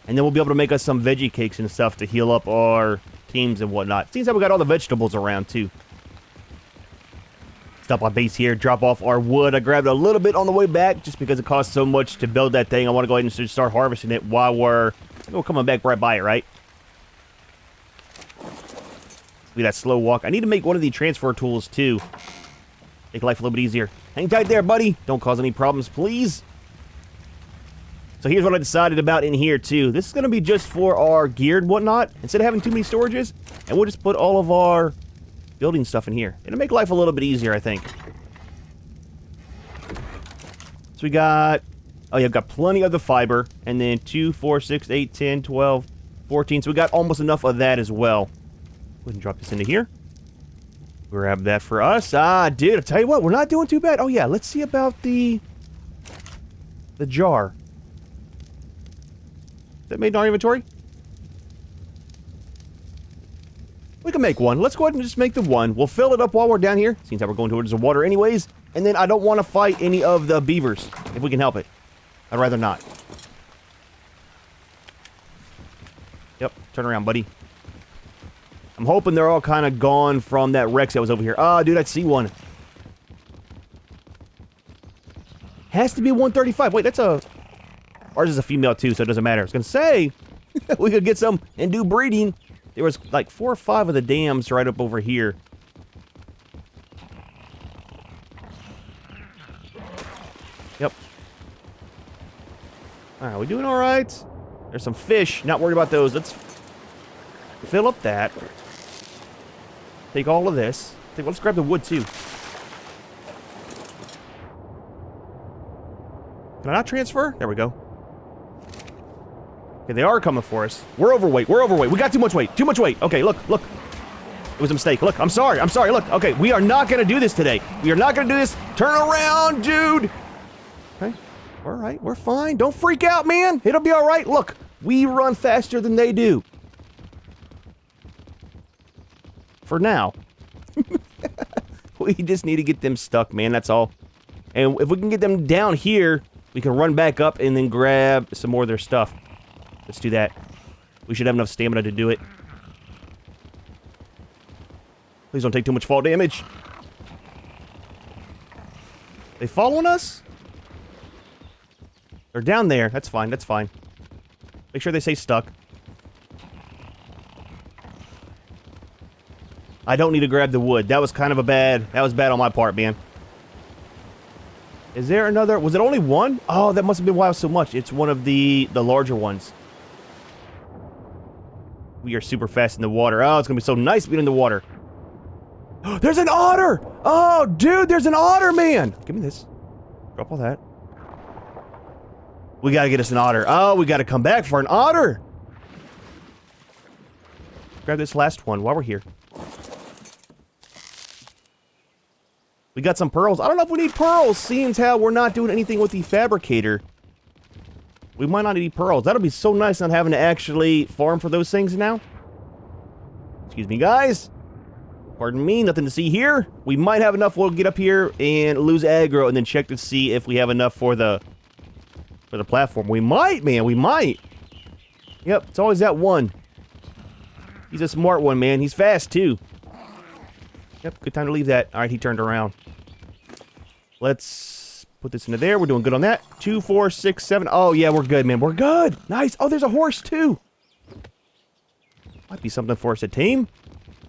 And then we'll be able to make us some veggie cakes and stuff to heal up our teams and whatnot. Seems like we got all the vegetables around, too. Stop on base here, drop off our wood. I grabbed a little bit on the way back just because it costs so much to build that thing. I want to go ahead and just start harvesting it while we're coming back right by it, right? Look at that slow walk. I need to make one of the transfer tools, too. Make life a little bit easier. Hang tight there, buddy. Don't cause any problems, please. So here's what I decided about in here, too. This is going to be just for our gear and whatnot. Instead of having too many storages, and we'll just put all of our building stuff in here. It'll make life a little bit easier, I think. So we got... Oh, yeah, I've got plenty of the fiber. And then 2, 4, 6, 8, 10, 12, 14. So we got almost enough of that as well. Go ahead and drop this into here. Grab that for us. Ah, dude, I'll tell you what. We're not doing too bad. Oh, yeah, let's see about the jar. Is that made in our inventory? We can make one. Let's go ahead and just make the one. We'll fill it up while we're down here. Seems like we're going towards the water anyways. And then I don't want to fight any of the beavers, if we can help it. I'd rather not. Yep, turn around, buddy. I'm hoping they're all kind of gone from that Rex that was over here. Ah, dude, I see one. Has to be 135. Wait, that's a... Ours is a female, too, so it doesn't matter. I was going to say, we could get some and do breeding. There was like 4 or 5 of the dams right up over here. Yep. Alright, we doing alright? There's some fish. Not worried about those. Let's fill up that. Take all of this. Let's grab the wood too. Can I not transfer? There we go. Okay, they are coming for us. We're overweight. We're overweight. We got too much weight. Too much weight. Okay, look, look. It was a mistake. Look, I'm sorry. I'm sorry. Look, okay, we are not going to do this today. We are not going to do this. Turn around, dude. Okay, all right. We're fine. Don't freak out, man. It'll be all right. Look, we run faster than they do. For now. We just need to get them stuck, man. That's all. And if we can get them down here, we can run back up and then grab some more of their stuff. Let's do that. We should have enough stamina to do it. Please don't take too much fall damage. They following us? They're down there. That's fine. That's fine. Make sure they stay stuck. I don't need to grab the wood. That was kind of a bad... That was bad on my part, man. Is there another... Was it only one? Oh, that must have been why it was so much. It's one of the larger ones. We are super fast in the water. Oh, it's going to be so nice being in the water. There's an otter! Oh, dude, there's an otter, man! Give me this. Drop all that. We got to get us an otter. Oh, we got to come back for an otter! Grab this last one while we're here. We got some pearls. I don't know if we need pearls, seeing as how we're not doing anything with the fabricator. We might not need pearls. That'll be so nice not having to actually farm for those things now. Excuse me, guys. Pardon me, nothing to see here. We might have enough. We'll get up here and lose aggro and then check to see if we have enough for the platform. We might, man. We might. Yep, it's always that one. He's a smart one, man. He's fast, too. Yep, good time to leave that. All right, he turned around. Let's put this into there. We're doing good on that. 2, 4, 6, 7. Oh, yeah, we're good, man. We're good. Nice. Oh, there's a horse, too. Might be something for us to tame.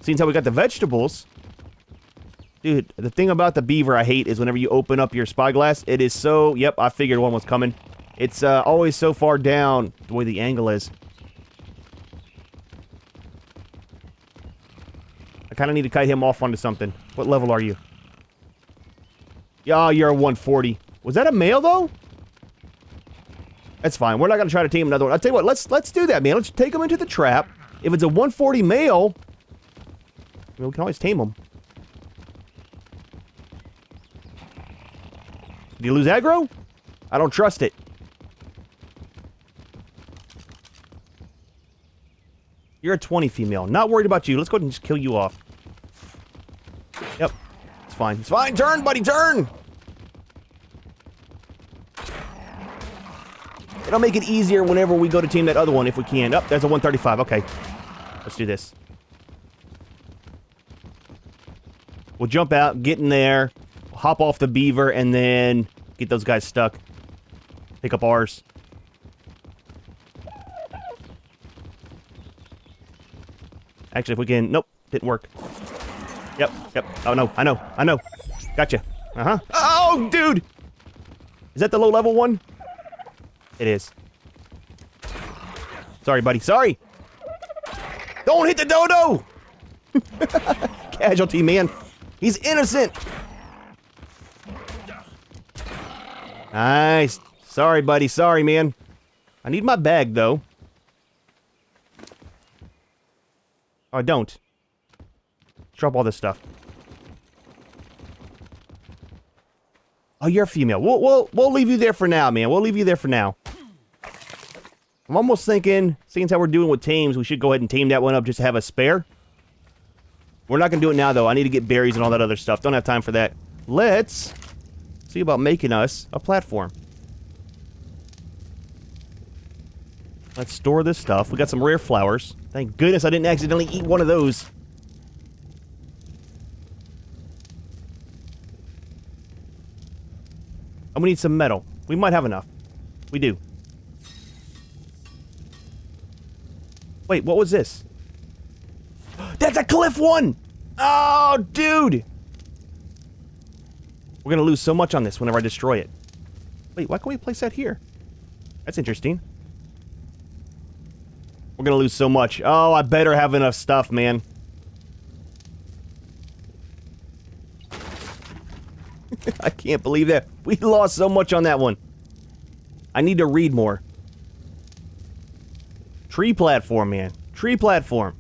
Seeing how we got the vegetables. Dude, the thing about the beaver I hate is whenever you open up your spyglass, it is so... Yep, I figured one was coming. It's always so far down the way the angle is. I kind of need to kite him off onto something. What level are you? Yeah, you're a 140. Was that a male, though? That's fine. We're not going to try to tame another one. I'll tell you what, let's do that, man. Let's take him into the trap. If it's a 140 male, I mean, we can always tame him. Did you lose aggro? I don't trust it. You're a 20 female. Not worried about you. Let's go ahead and just kill you off. Yep. It's fine. It's fine. Turn, buddy. Turn! It'll make it easier whenever we go to team that other one if we can. Oh, there's a 135. Okay. Let's do this. We'll jump out, get in there, hop off the beaver, and then get those guys stuck. Pick up ours. Actually, if we can... Nope, didn't work. Yep, yep. Oh, no, I know. Gotcha. Uh-huh. Oh, dude! Is that the low-level one? It is. Sorry, buddy. Sorry! Don't hit the dodo! Casualty, man. He's innocent! Nice. Sorry, buddy. Sorry, man. I need my bag, though. Oh, I don't. Drop all this stuff. Oh, you're a female. We'll leave you there for now, man. We'll leave you there for now. I'm almost thinking, seeing how we're doing with tames, we should go ahead and tame that one up just to have a spare. We're not going to do it now, though. I need to get berries and all that other stuff. Don't have time for that. Let's see about making us a platform. Let's store this stuff. We got some rare flowers. Thank goodness I didn't accidentally eat one of those. And we need some metal. We might have enough. We do. Wait, what was this? That cliff one! Oh, dude! We're gonna lose so much on this whenever I destroy it. Wait, why can't we place that here? That's interesting. We're gonna lose so much. Oh, I better have enough stuff, man. I can't believe that. We lost so much on that one. I need to read more. Tree platform, man. Tree platform.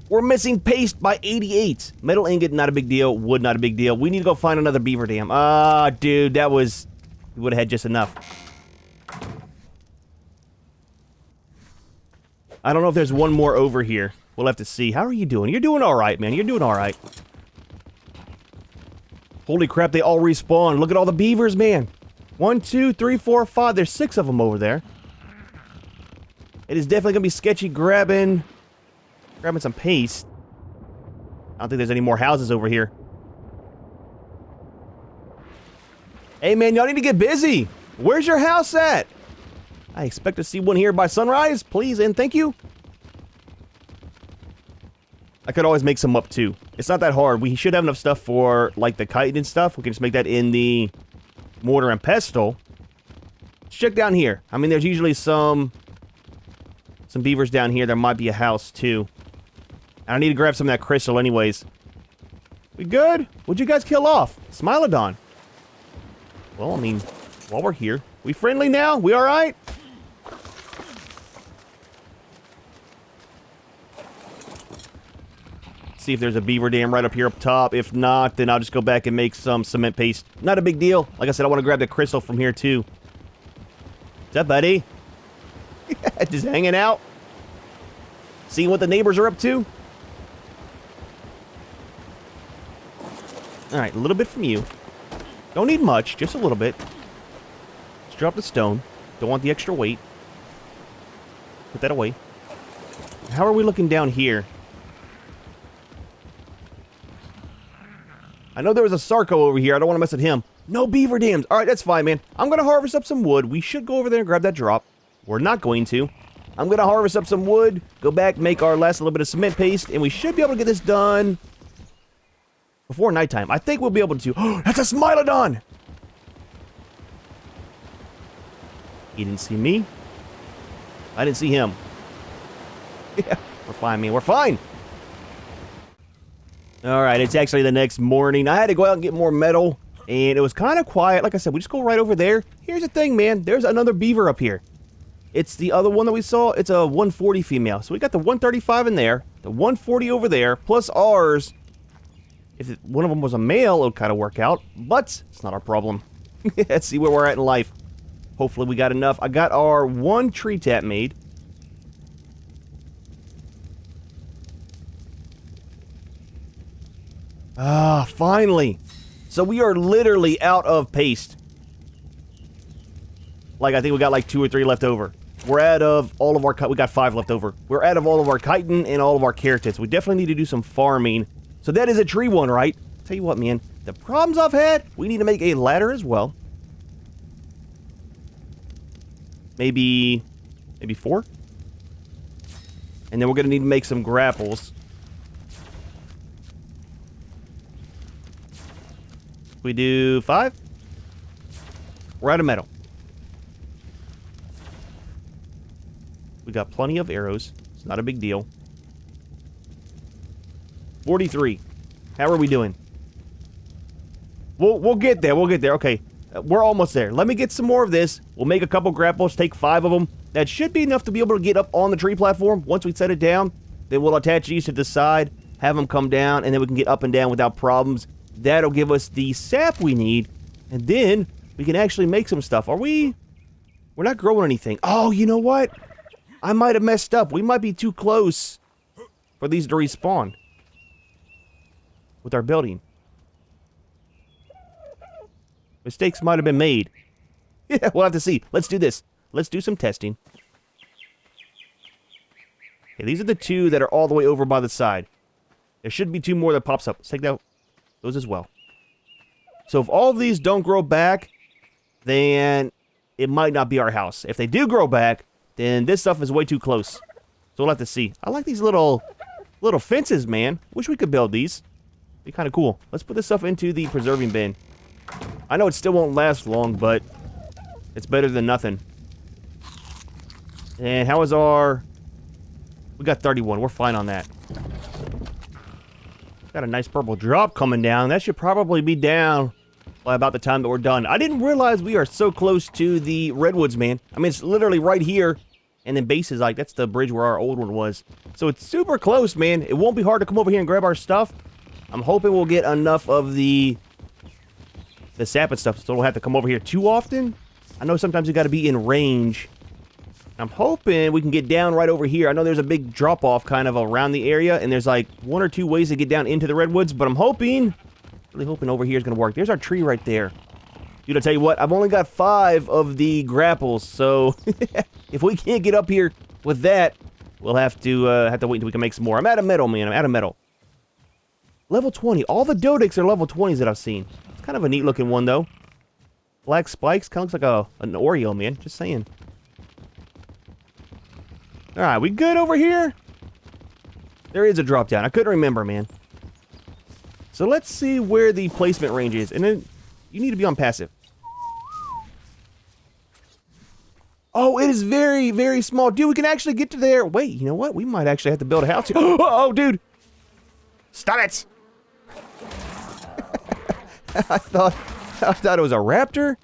We're missing paste by 88. Metal ingot, not a big deal. Wood, not a big deal. We need to go find another beaver dam. Ah, dude, that was... We would have had just enough. I don't know if there's one more over here. We'll have to see. How are you doing? You're doing alright, man. You're doing alright. Holy crap, they all respawn. Look at all the beavers, man. 1, 2, 3, 4, 5. There's 6 of them over there. It is definitely going to be sketchy grabbing some paste. I don't think there's any more houses over here. Hey, man, y'all need to get busy. Where's your house at? I expect to see one here by sunrise. Please and thank you. I could always make some up, too. It's not that hard. We should have enough stuff for, like, the kite and stuff. We can just make that in the mortar and pestle. Let's check down here. I mean, there's usually some beavers down here. There might be a house, too. And I need to grab some of that crystal anyways. We good? What'd you guys kill off? Smilodon. Well, I mean, while we're here. We friendly now? We alright? See if there's a beaver dam right up here up top. If not, then I'll just go back and make some cement paste. Not a big deal. Like I said, I want to grab the crystal from here, too. What's up, buddy? Just hanging out. Seeing what the neighbors are up to. Alright, a little bit from you. Don't need much, just a little bit. Let's drop the stone. Don't want the extra weight. Put that away. How are we looking down here? I know there was a Sarco over here. I don't want to mess with him. No beaver dams. Alright, that's fine, man. I'm going to harvest up some wood. We should go over there and grab that drop. We're not going to. I'm going to harvest up some wood, go back, make our last little bit of cement paste, and we should be able to get this done before nighttime. I think we'll be able to. Oh, that's a Smilodon! He didn't see me. I didn't see him. Yeah, we're fine, man. We're fine. Alright, it's actually the next morning. I had to go out and get more metal, and it was kind of quiet. Like I said, we just go right over there. Here's the thing, man. There's another beaver up here. It's the other one that we saw. It's a 140 female. So we got the 135 in there, the 140 over there, plus ours. If one of them was a male, it would kind of work out, but it's not our problem. Let's see where we're at in life. Hopefully we got enough. I got our 1 tree tap made. Ah, finally. So we are literally out of paste. Like, I think we got like 2 or 3 left over. We're out of all of our... We got 5 left over. We're out of all of our chitin and all of our carrots. We definitely need to do some farming. So that is a tree one, right? Tell you what, man. The problems I've had, we need to make a ladder as well. Maybe 4? And then we're going to need to make some grapples. We do 5? We're out of metal. We got plenty of arrows. It's not a big deal. 43. How are we doing? We'll get there. We'll get there. Okay. We're almost there. Let me get some more of this. We'll make a couple grapples. Take 5 of them. That should be enough to be able to get up on the tree platform. Once we set it down, then we'll attach these to the side, have them come down, and then we can get up and down without problems. That'll give us the sap we need, and then we can actually make some stuff. We're not growing anything. Oh, you know what? I might have messed up. We might be too close for these to respawn with our building. Mistakes might have been made. Yeah, we'll have to see. Let's do this. Let's do some testing. Okay, these are the 2 that are all the way over by the side. There should be 2 more that pops up. Let's take those as well. So if all of these don't grow back, then it might not be our house. If they do grow back, then this stuff is way too close. So we'll have to see. I like these little Little fences, man. Wish we could build these. Be kind of cool. Let's put this stuff into the preserving bin. I know it still won't last long, but it's better than nothing. And how is our... We got 31. We're fine on that. Got a nice purple drop coming down. That should probably be down by about the time that we're done. I didn't realize we are so close to the redwoods, man. I mean, it's literally right here. And then base is like, that's the bridge where our old one was. So it's super close, man. It won't be hard to come over here and grab our stuff. I'm hoping we'll get enough of the sap and stuff so we don't have to come over here too often. I know sometimes you got to be in range. I'm hoping we can get down right over here. I know there's a big drop-off kind of around the area, and there's like 1 or 2 ways to get down into the redwoods, but I'm hoping, really hoping over here is going to work. There's our tree right there. Dude, I'll tell you what, I've only got 5 of the grapples, so if we can't get up here with that, we'll have to wait until we can make some more. I'm out of metal, man. I'm out of metal. Level 20. All the Dodeks are level 20s that I've seen. It's kind of a neat-looking one, though. Black spikes. Kind of looks like an Oreo, man. Just saying. Alright, we good over here? There is a drop-down. I couldn't remember, man. So let's see where the placement range is. And then you need to be on passive. Oh, it is very, very small. Dude, we can actually get to there. Wait, you know what? We might actually have to build a house here. Oh, dude. Stop it. I thought it was a raptor.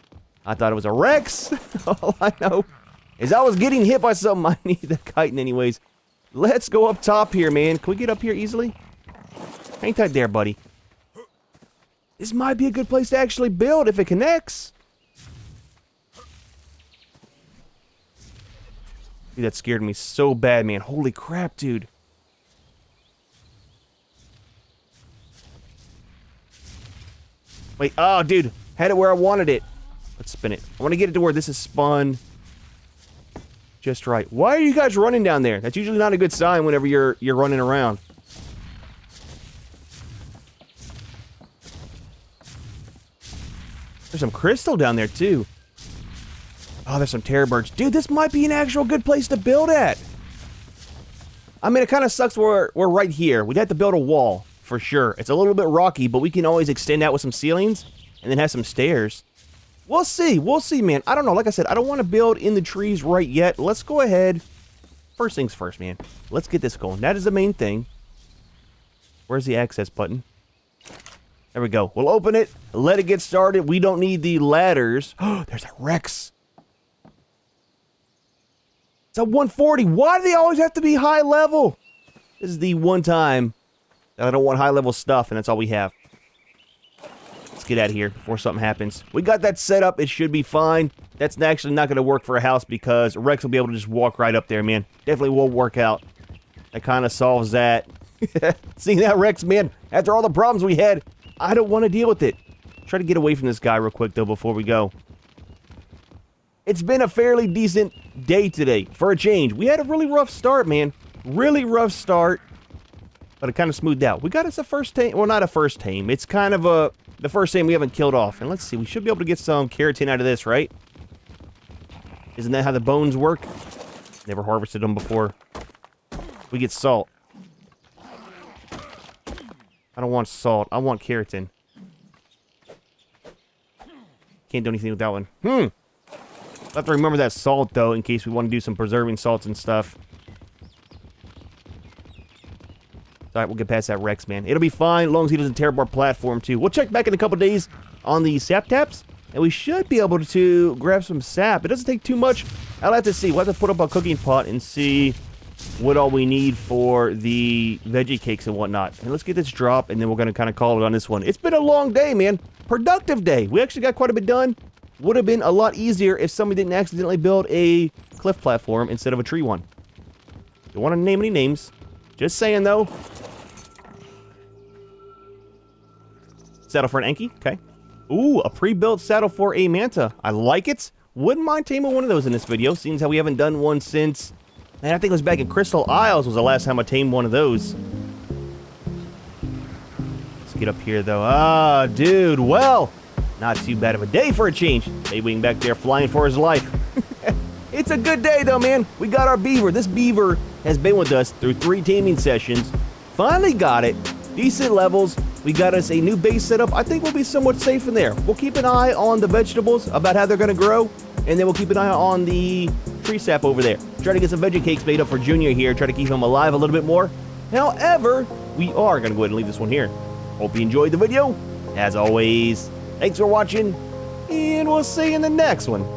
I thought it was a Rex. All I know is I was getting hit by something. I need the chitin anyways. Let's go up top here, man. Can we get up here easily? Hang tight there, buddy. This might be a good place to actually build if it connects. Dude, that scared me so bad, man. Holy crap, dude. Wait, oh, dude. Had it where I wanted it. Let's spin it. I want to get it to where this is spun just right. Why are you guys running down there? That's usually not a good sign whenever you're running around. There's some crystal down there, too. Oh, there's some terror birds. Dude, this might be an actual good place to build at. I mean, it kind of sucks we're right here. We'd have to build a wall, for sure. It's a little bit rocky, but we can always extend out with some ceilings and then have some stairs. We'll see. We'll see, man. I don't know. Like I said, I don't want to build in the trees right yet. Let's go ahead. First things first, man. Let's get this going. That is the main thing. Where's the access button? There we go. We'll open it. Let it get started. We don't need the ladders. Oh, there's a Rex. It's a 140. Why do they always have to be high level? This is the one time that I don't want high level stuff, and that's all we have. Let's get out of here before something happens. We got that set up. It should be fine. That's actually not going to work for a house because Rex will be able to just walk right up there, man. Definitely won't work out. That kind of solves that. Seeing that, Rex, man, after all the problems we had, I don't want to deal with it. Try to get away from this guy real quick, though, before we go. It's been a fairly decent day today, for a change. We had a really rough start, man. Really rough start. But it kind of smoothed out. We got us a first tame. Well, not a first tame. It's kind of the first tame we haven't killed off. And let's see. We should be able to get some keratin out of this, right? Isn't that how the bones work? Never harvested them before. We get salt. I don't want salt. I want keratin. Can't do anything with that one. I'll have to remember that salt, though, in case we want to do some preserving salts and stuff. Alright, we'll get past that Rex, man. It'll be fine, as long as he doesn't tear up our platform, too. We'll check back in a couple days on the sap taps, and we should be able to grab some sap. It doesn't take too much. I'll have to see. We'll have to put up a cooking pot and see what all we need for the veggie cakes and whatnot. And let's get this drop, and then we're going to kind of call it on this one. It's been a long day, man. Productive day. We actually got quite a bit done. Would have been a lot easier if somebody didn't accidentally build a cliff platform instead of a tree one. Don't want to name any names. Just saying, though. Saddle for an Enki. Okay. Ooh, a pre-built saddle for a Manta. I like it. Wouldn't mind taming one of those in this video, seeing how we haven't done one since... Man, I think it was back in Crystal Isles was the last time I tamed one of those. Let's get up here, though. Ah, dude, well, not too bad of a day for a change. Baywing back there flying for his life. It's a good day, though, man. We got our beaver. This beaver has been with us through 3 taming sessions, Finally got it. Decent levels. We got us a new base setup. I think we'll be somewhat safe in there. We'll keep an eye on the vegetables, about how they're going to grow, and then we'll keep an eye on the tree sap over there. Try to get some veggie cakes made up for Junior here, try to keep him alive a little bit more. However, we are going to go ahead and leave this one here. Hope you enjoyed the video. As always, thanks for watching, and we'll see you in the next one.